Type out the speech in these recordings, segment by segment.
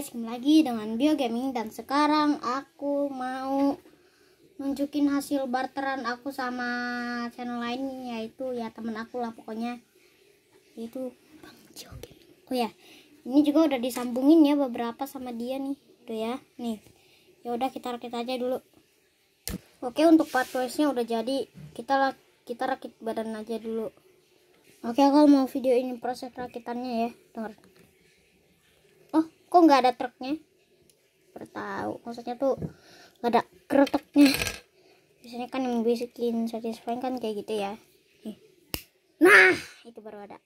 guys, kembali lagi dengan Bio Gaming. Dan sekarang aku mau nunjukin hasil barteran aku sama channel lain, yaitu ya temen aku lah pokoknya, yaitu Bang Bio Gaming. Oh ya, ini juga udah disambungin ya beberapa sama dia nih, tuh ya, nih. Ya udah kita rakit aja dulu. Oke, untuk part voice-nya udah jadi, kita rakit badan aja dulu. Oke, aku mau video ini proses rakitannya ya, dengar. Oh, kok nggak ada truknya? Bertahu, maksudnya tuh nggak ada kreteknya. Biasanya kan yang bisikin satisfying kan kayak gitu ya. Nih. Nah, itu baru ada.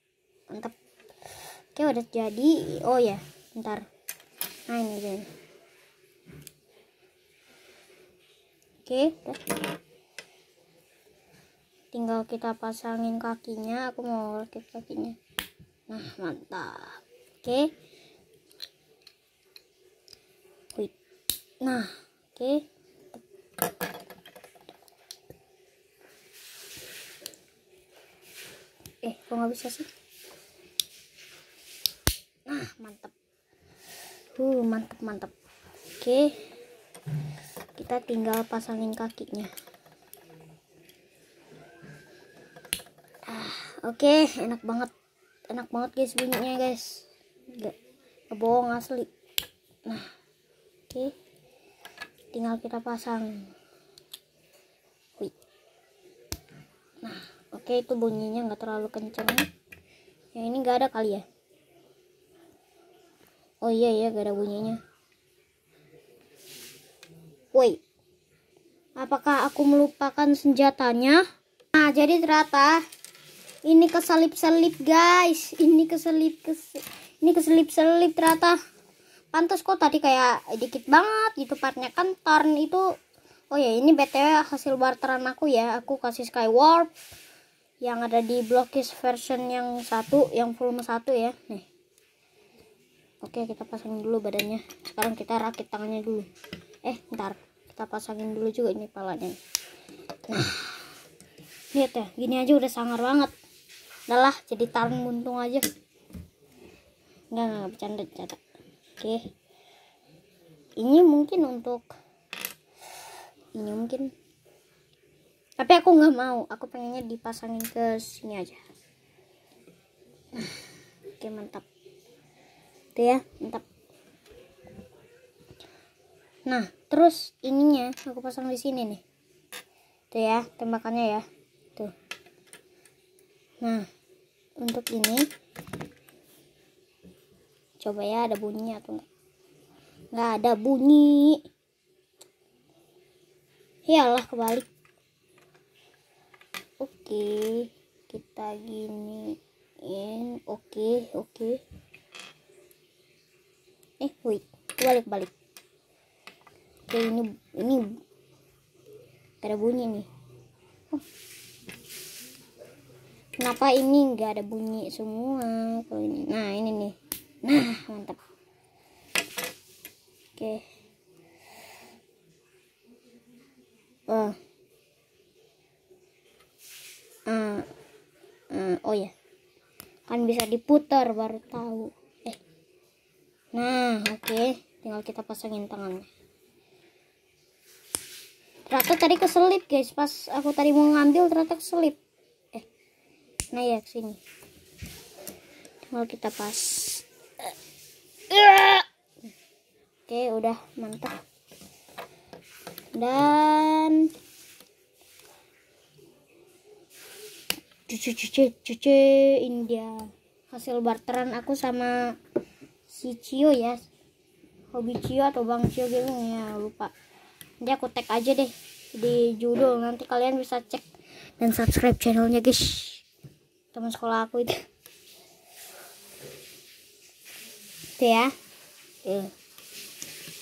Mantap. Oke, udah jadi. Oh ya, bentar. Nah, ini deh. Oke, udah. Tinggal kita pasangin kakinya. Aku mau rakit kakinya. Nah, mantap. Oke. Wait. Nah, oke. Kok nggak bisa sih? Nah, mantap. Mantap. Oke. Kita tinggal pasangin kakinya. Oke, enak banget guys bunyinya guys. Nggak bohong asli. Nah, oke. Tinggal kita pasang. Wih. Nah, oke, itu bunyinya nggak terlalu kenceng. Yang ini nggak ada kali ya? Oh iya ya, nggak ada bunyinya. Woi, apakah aku melupakan senjatanya? Nah, jadi ternyata ini keselip-selip guys. Ini keselip-selip ternyata. Pantas kok tadi kayak dikit banget gitu partnya kan turn itu. Oh ya, ini BTW hasil barteran aku ya. Aku kasih Skywarp yang ada di Blockish version yang satu, yang volume 1 ya. Nih. Oke, kita pasangin dulu badannya. Sekarang kita rakit tangannya dulu. Ntar kita pasangin dulu juga ini palanya. Nah, lihat ya, gini aja udah sangar banget. Udahlah, jadi tarung buntung aja. Enggak bercanda. Oke. Ini mungkin tapi aku nggak mau, aku pengennya dipasangin ke sini aja. Oke, mantap. Tuh ya, mantap. Nah, terus ininya aku pasang di sini nih. Tuh ya, tembakannya ya. Tuh. Nah, untuk ini coba ya ada bunyi atau enggak? Nggak ada bunyi. Iyalah, kebalik. Oke, kita giniin. Oke. Wait, balik. Oke, ini gak ada bunyi nih. Kenapa ini nggak ada bunyi semua kalau ini? Nah, ini nih. Nah, mantap. Oke. Oh ya, kan bisa diputar baru tahu. Nah, oke. Tinggal kita pasangin tangannya. Ternyata tadi keselip guys, pas aku tadi mau ngambil ternyata keselip. Nah ya, kesini. Tinggal kita pas. Oke, udah mantap. Dan cuci ini dia hasil barteran aku sama si Cio ya, Hobi Cio atau Bang Cio gitu ya, lupa. Nanti aku tag aja deh di judul, nanti kalian bisa cek dan subscribe channelnya guys, teman sekolah aku itu. Tuh ya,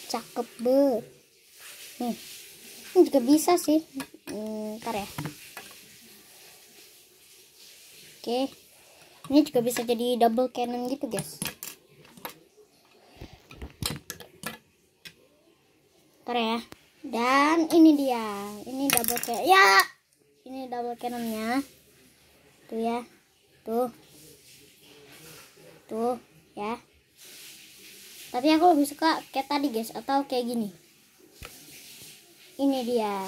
cakep banget. Nih, ini juga bisa sih. Ntar ya. Oke, ini juga bisa jadi double cannon gitu guys. Ntar ya. Dan ini dia, ini double cannon ya. Ini double cannonnya. Tuh ya, tuh ya. Tapi aku lebih suka kayak tadi guys, atau kayak gini. Ini dia.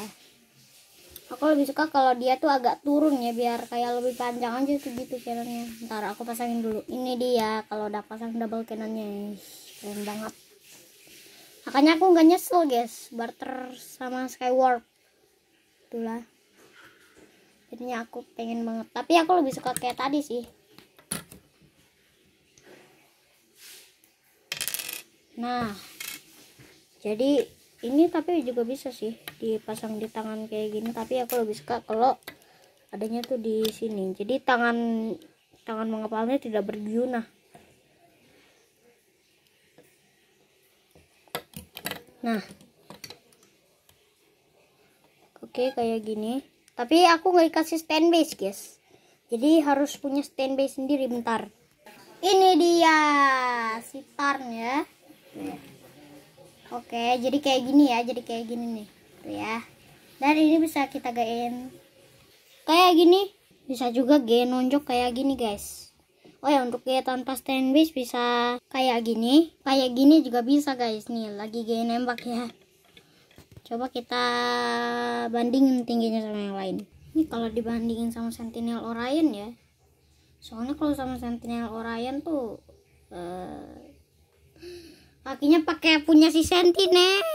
Aku lebih suka kalau dia tuh agak turun ya, biar kayak lebih panjang aja tuh gitu canonnya. Ntar aku pasangin dulu. Ini dia kalau udah pasang double canonnya. Keren banget. Makanya aku nggak nyesel guys barter sama Skyward. Itulah. Jadinya aku pengen banget. Tapi aku lebih suka kayak tadi sih. Nah, jadi ini tapi juga bisa sih dipasang di tangan kayak gini, tapi aku lebih suka kalau adanya tuh di sini. Jadi tangan mengepalnya tidak berguna. Nah, oke kayak gini. Tapi aku nggak dikasih stand base guys. Jadi harus punya stand base sendiri. Bentar. Ini dia sitarnya ya. Oke, jadi kayak gini ya, jadi kayak gini nih, tuh ya. Dan ini bisa kita gain kayak gini, bisa juga gain nonjok kayak gini guys. Oh ya, untuk gaya tanpa stand base bisa kayak gini juga bisa guys. Nih lagi gaya nembak ya. Coba kita bandingin tingginya sama yang lain. Ini kalau dibandingin sama Sentinel Orion ya. Soalnya kalau sama Sentinel Orion tuh kakinya pakai punya si Sentinel.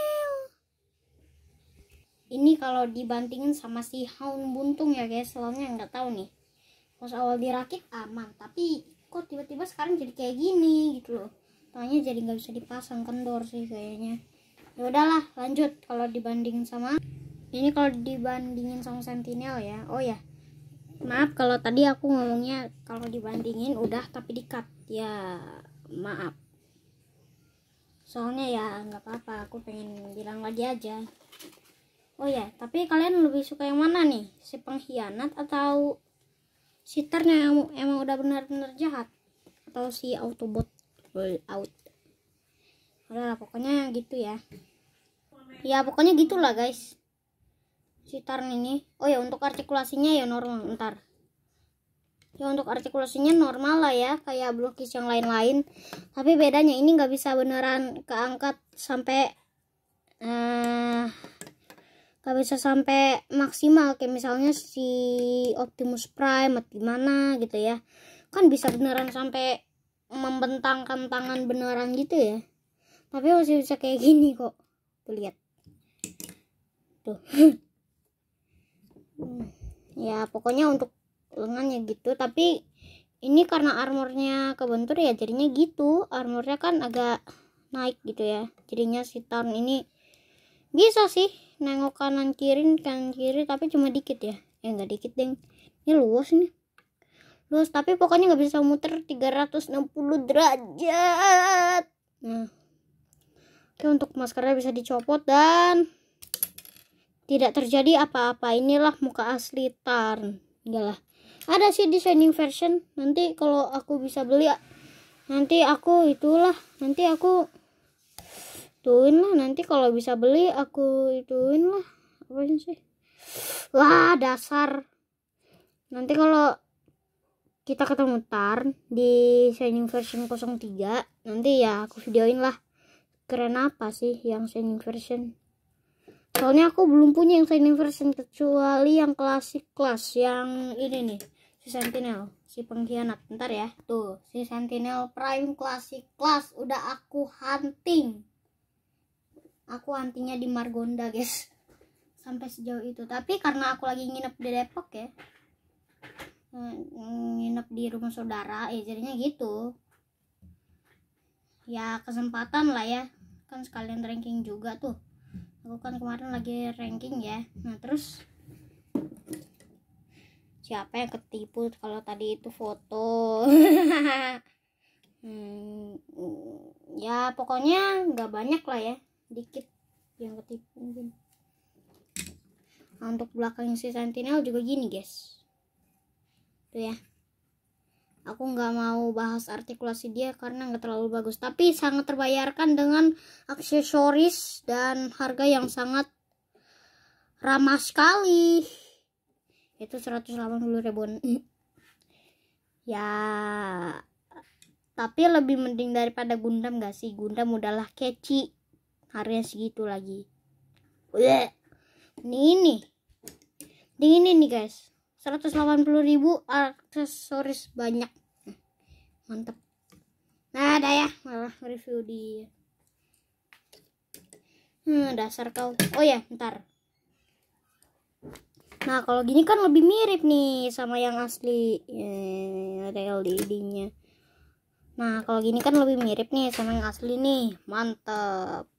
Ini kalau dibandingin sama si Hound buntung ya guys, soalnya nggak tahu nih. Pas awal dirakit aman, tapi kok tiba-tiba sekarang jadi kayak gini gitu loh. Tanya jadi nggak bisa dipasang, kendor sih kayaknya. Ya udahlah, lanjut. Kalau dibandingin sama ini, kalau dibandingin sama Sentinel ya. Oh ya, maaf kalau tadi aku ngomongnya kalau dibandingin udah tapi di-cut ya, maaf. Soalnya ya nggak apa-apa, aku pengen bilang lagi aja. Oh ya, tapi kalian lebih suka yang mana nih? Si pengkhianat atau si ternya yang emang udah benar-benar jahat? Atau si Autobot out? Udah pokoknya gitu ya. Ya pokoknya gitulah guys. Si Tarn ini. Oh ya, untuk artikulasinya ya normal. Ntar ya, untuk artikulasinya normal lah ya, kayak blokis yang lain-lain. Tapi bedanya ini nggak bisa beneran keangkat sampai nggak bisa sampai maksimal kayak misalnya si Optimus Prime atau gimana gitu ya. Kan bisa beneran sampai membentangkan tangan beneran gitu ya. Tapi masih bisa kayak gini kok. Tuh lihat. Tuh. Ya pokoknya untuk lengannya gitu, tapi ini karena armornya kebentur ya jadinya gitu. Armornya kan agak naik gitu ya, jadinya si Tarn ini bisa sih nengok kanan kiri, tapi cuma dikit ya. Nggak dikit deng, ini luas nih, luas, tapi pokoknya nggak bisa muter 360 derajat. Nah oke, untuk maskernya bisa dicopot dan tidak terjadi apa-apa. Inilah muka asli Tarn. Enggak lah, ada sih designing version. Nanti kalau aku bisa beli, nanti aku ituin lah. Nanti kalau bisa beli aku ituin lah. Apa sih? Wah dasar. Nanti kalau kita ketemu Tarn di Shining version 03, nanti ya aku videoin lah. Keren apa sih yang Shining version? Soalnya aku belum punya yang Shining version kecuali yang klasik kelas yang ini nih, si Sentinel, si pengkhianat. Bentar ya, tuh si Sentinel Prime klasik kelas udah aku hunting. Aku huntingnya di Margonda guys, sampai sejauh itu. Tapi karena aku lagi nginep di Depok ya, nginep di rumah saudara ya, jadinya gitu ya, kesempatan lah ya, kan sekalian ranking juga tuh. Aku kan kemarin lagi ranking ya. Nah terus siapa yang ketipu kalau tadi itu foto? Ya pokoknya nggak banyak lah ya, dikit yang ketipu mungkin. Nah, untuk belakang si Sentinel juga gini guys, tuh ya. Aku nggak mau bahas artikulasi dia karena nggak terlalu bagus, tapi sangat terbayarkan dengan aksesoris dan harga yang sangat ramah sekali. Itu 180 ribuan. Ya Tapi lebih mending daripada Gundam gak sih? Gundam udahlah keci, harganya segitu lagi. Udah. Ini nih guys, 180.000, aksesoris banyak, mantap. Nah ada ya, malah review di dasar kau. Oh ya bentar. Nah kalau gini kan lebih mirip nih sama yang asli, ada LED-nya. Nah kalau gini kan lebih mirip nih sama yang asli nih, mantap.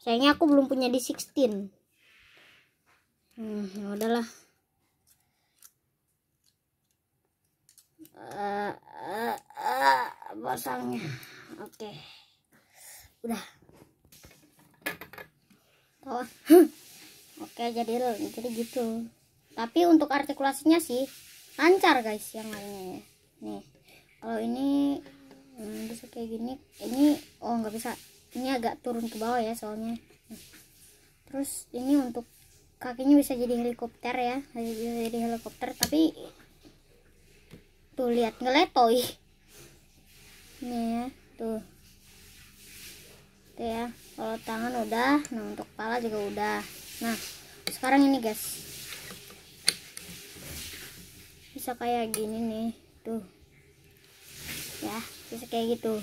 Sayangnya aku belum punya di 16. Ya udahlah. Pasangnya. Oke. Udah. Oh. Oke, jadi gitu. Tapi untuk artikulasinya sih lancar guys yang lainnya ya. Nih. Kalau ini bisa kayak gini. Ini nggak bisa. Ini agak turun ke bawah ya soalnya. Terus ini untuk kakinya bisa jadi helikopter ya, jadi helikopter, tapi tuh lihat ngeletoy nih ya, tuh ya. Kalau tangan udah, nah untuk kepala juga udah. Nah sekarang ini guys, bisa kayak gini nih, tuh ya, bisa kayak gitu.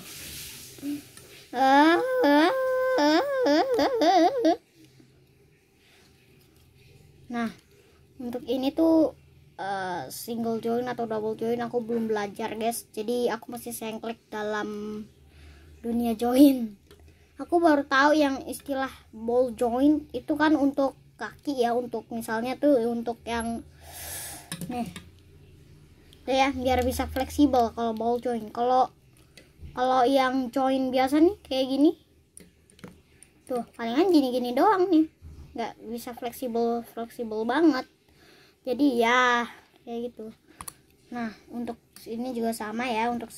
Nah untuk ini tuh single join atau double join aku belum belajar guys, jadi aku masih sengklek dalam dunia join. Aku baru tahu yang istilah ball joint itu kan untuk kaki ya, untuk misalnya tuh untuk yang nih tuh ya, biar bisa fleksibel kalau ball joint. Kalau yang join biasa nih kayak gini tuh palingan gini doang nih, nggak bisa fleksibel banget, jadi ya kayak gitu. Nah untuk ini juga sama ya, untuk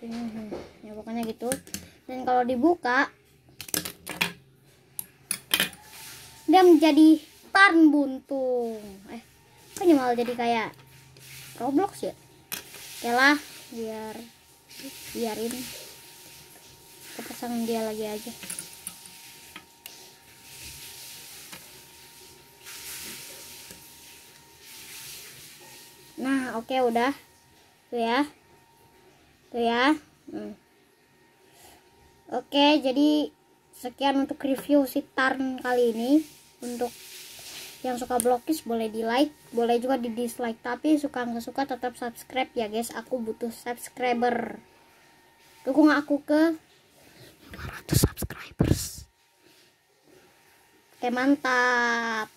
ini ya pokoknya gitu. Dan kalau dibuka dia menjadi tan buntung, kok ini malah jadi kayak Roblox ya. Oke lah, biarin kepasang dia lagi aja. Nah oke, udah tuh ya. Oke, jadi sekian untuk review si Tarn kali ini. Untuk yang suka Blockish boleh di like, boleh juga di dislike, tapi suka nggak suka tetap subscribe ya guys, aku butuh subscriber. Dukung aku ke 500 subscribers. Oke mantap.